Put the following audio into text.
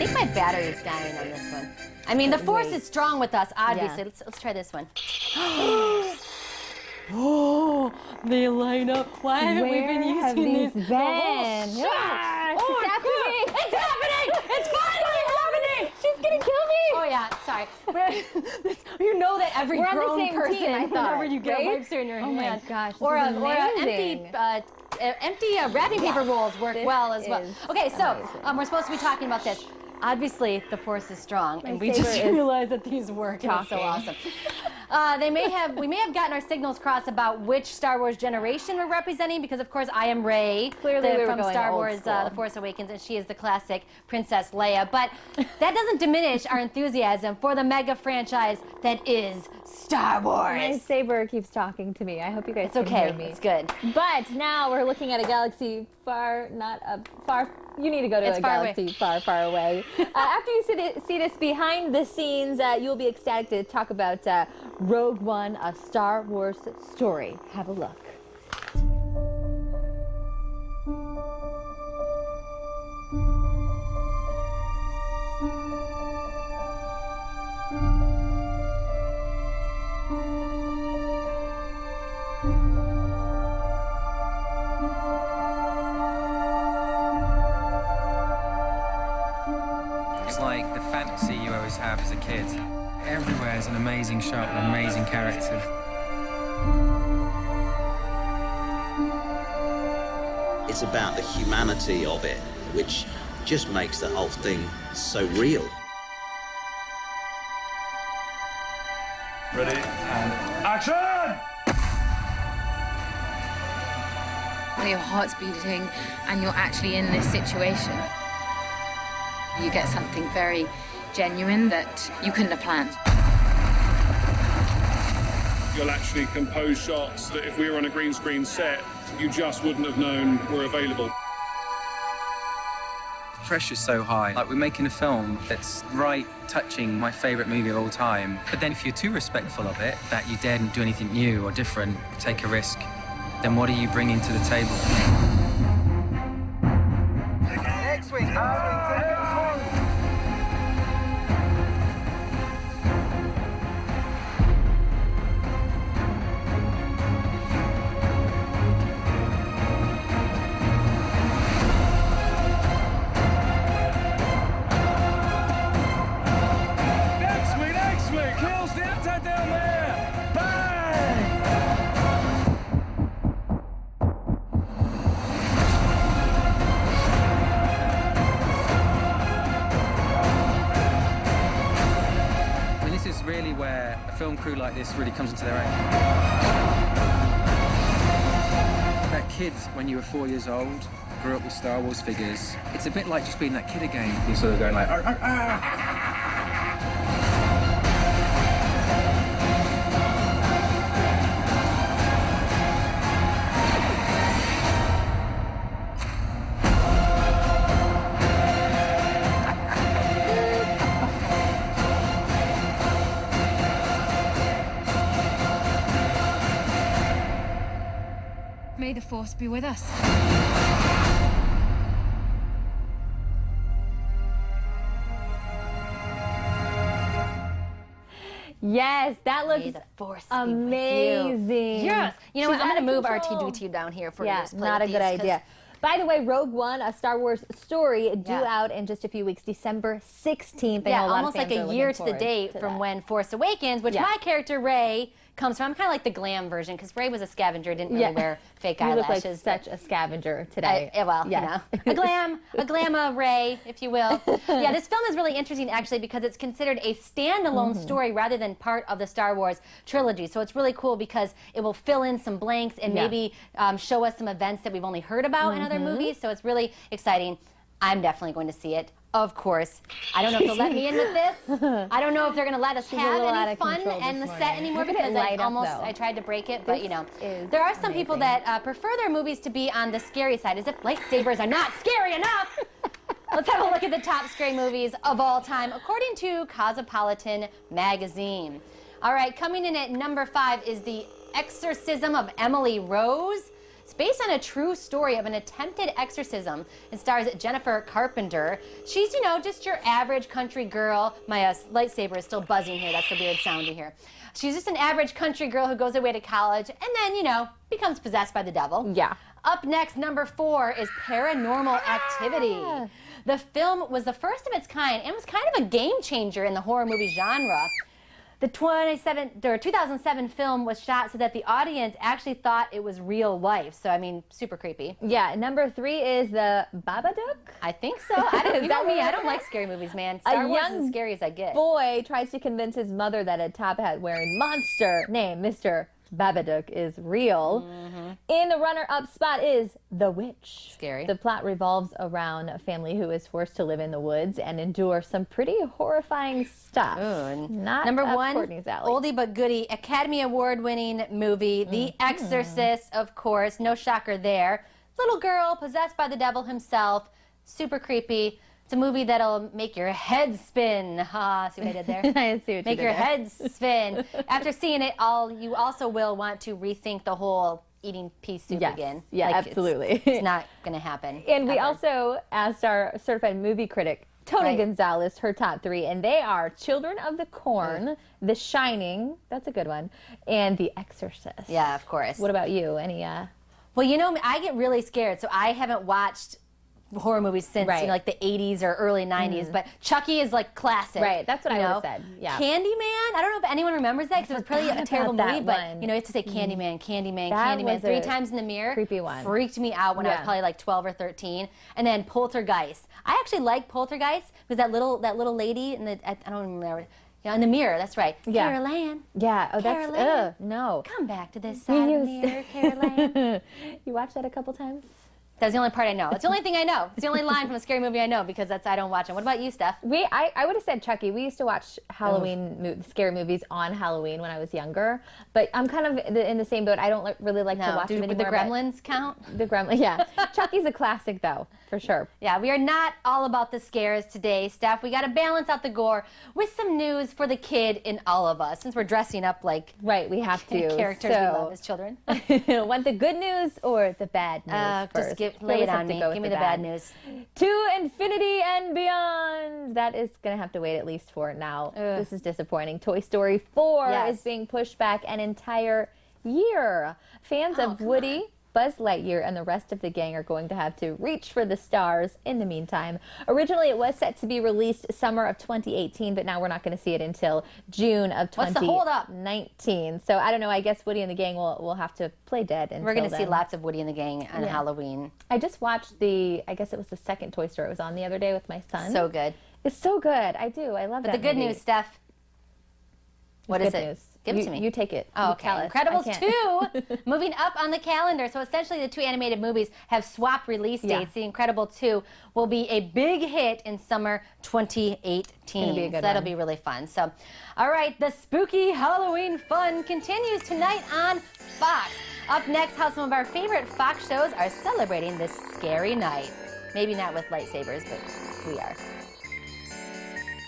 think my battery is dying on this one. I mean, the force is strong with us, obviously. Yeah. Let's try this one. Oh, they line up. Why haven't we been using this? Been? Oh, It's happening! It's happening! It's finally happening! She's gonna kill me! Oh yeah, sorry. You know that every We're on the grown same person, team, I thought, whenever you get right? a wipe in your hand, my gosh, this or is a empty wrapping paper rolls work well as well. Okay, so we're supposed to be talking about this. Obviously, the force is strong, and we just realized that these work. It's so awesome. We may have gotten our signals crossed about which Star Wars generation we're representing, because of course I am Rey, Clearly from Star Wars The Force Awakens, and she is the classic Princess Leia. But that doesn't diminish our enthusiasm for the mega franchise that is Star Wars. My saber keeps talking to me. I hope you guys can hear me. It's good. But now we're looking at a galaxy far. You need to go to a galaxy far, far away. After you see this behind the scenes, you'll be ecstatic to talk about Rogue One, a Star Wars story. Have a look. It's like the fantasy you always have as a kid. Everywhere is an amazing shot with amazing characters. It's about the humanity of it, which just makes the whole thing so real. Ready, and action! When your heart's beating and you're actually in this situation, you get something very genuine that you couldn't have planned. You'll actually compose shots that if we were on a green screen set, you just wouldn't have known were available. The pressure's so high. Like, we're making a film that's right touching my favourite movie of all time. But then if you're too respectful of it, that you daren't do anything new or different, take a risk, then what are you bringing to the table? Next week, next week, kills the outside down there. Bang! I mean, this is really where a film crew like this really comes into their own. That kid, when you were 4 years old, grew up with Star Wars figures. It's a bit like just being that kid again. You're sort of going like, "Arr, arr, arr." May the Force be with us. Yes, that looks May the Force be amazing. with you. Yes. You know what? She's I'm going to out move of control. R2-D2 down here for Yeah, you. Yeah, not a good idea. By the way, Rogue One, a Star Wars story, due out in just a few weeks, December 16th. Yeah, almost like a year to the date from when Force Awakens, which my character, Rey, comes from. I'm kind of like the glam version, because Rey was a scavenger, didn't really wear fake eyelashes. You look like such a scavenger today. Well, you know, a glam Rey, if you will. Yeah, this film is really interesting, actually, because it's considered a standalone story rather than part of the Star Wars trilogy. So it's really cool because it will fill in some blanks and maybe show us some events that we've only heard about in other movies. So it's really exciting. I'm definitely going to see it. Of course. I don't know if they'll let me in with this. I don't know if they're going to let us have any fun and the set anymore, because I tried to break it, but you know. There are some people that prefer their movies to be on the scary side, as if lightsabers are not scary enough. Let's have a look at the top scary movies of all time, according to Cosmopolitan magazine. All right, coming in at number 5 is The Exorcism of Emily Rose. It's based on a true story of an attempted exorcism and stars Jennifer Carpenter. She's, you know, just your average country girl. My lightsaber is still buzzing here. That's the weird sound you hear. She's just an average country girl who goes away to college and then, you know, becomes possessed by the devil. Yeah. Up next, number 4 is Paranormal Activity. The film was the first of its kind and was kind of a game changer in the horror movie genre. The 2007 film was shot so that the audience actually thought it was real life. So, I mean, super creepy. Yeah, number 3 is the Babadook. I think so. You know me, I don't like scary movies, man. Star Wars is as scary as I get. A boy tries to convince his mother that a top hat wearing monster named Mr. Babadook is real. In the runner-up spot is The Witch. Scary. The plot revolves around a family who is forced to live in the woods and endure some pretty horrifying stuff. Ooh. Not Number up 1, Courtney's alley. oldie but goodie, Academy Award-winning movie, The Exorcist, of course. No shocker there. Little girl possessed by the devil himself. Super creepy. It's a movie that'll make your head spin. See what I did there? I see what Make you your did there. head spin. After seeing it, you also will want to rethink the whole eating pea soup again. Yeah, Like, absolutely. It's not going to happen. And we ever. also asked our certified movie critic, Tony Right. Gonzalez, her top 3, and they are Children of the Corn, The Shining, that's a good one, and The Exorcist. Yeah, of course. What about you? Any, Well, you know, I get really scared, so I haven't watched horror movies since Right. you know, like the 80s or early 90s, but Chucky is like classic. Right, that's what you I know? would've said, yeah. Candyman, I don't know if anyone remembers that because it was probably a forgot terrible about movie, that but one. you know, you have to say Candyman, Candyman, That Candyman was 3 a times in the mirror. creepy one. Freaked me out when I was Yeah. probably like 12 or 13. And then Poltergeist. I actually like Poltergeist because that little lady in the, I don't remember. Yeah, in the mirror, that's right. Yeah. Carol Ann, yeah, oh, that's, Caroline. no. come back to this side of the mirror, Carol Ann. You watched that a couple times? That's the only part I know. It's the only thing I know. It's the only line from a scary movie I know because I don't watch them. What about you, Steph? I would have said Chucky. We used to watch Halloween scary movies on Halloween when I was younger, but I'm kind of in the same boat. I don't really like to watch them Would anymore. the Gremlins count? The Gremlins, yeah. Chucky's a classic though, for sure. Yeah, we are not all about the scares today, Steph. We got to balance out the gore with some news for the kid in all of us, since we're dressing up like Right, we have to. characters we love as children. Want the good news or the bad news first? Just lay it on me. Give me the bad news. To infinity and beyond. That is going to have to wait at least for now. This is disappointing. Toy Story 4 is being pushed back an entire year. Fans of Woody, Buzz Lightyear, and the rest of the gang are going to have to reach for the stars in the meantime. Originally, it was set to be released summer of 2018, but now we're not going to see it until June of What's the holdup? 2019. So I don't know. I guess Woody and the gang will have to play dead until We're going to see then. lots of Woody and the Gang on Halloween. I just watched I guess it was the second Toy Story it was on the other day with my son. So good. It's so good. I do. I love But that the good movie. news, Steph. What is Good it? news. Give it to me. You take it. Oh, You okay. tell us. Incredibles I can't. 2 moving up on the calendar. So essentially the 2 animated movies have swapped release dates. Yeah. The Incredible 2 will be a big hit in summer 2018. Gonna be a good so that'll one. be really fun. So, all right, the spooky Halloween fun continues tonight on Fox. Up next, how some of our favorite Fox shows are celebrating this scary night. Maybe not with lightsabers, but we are.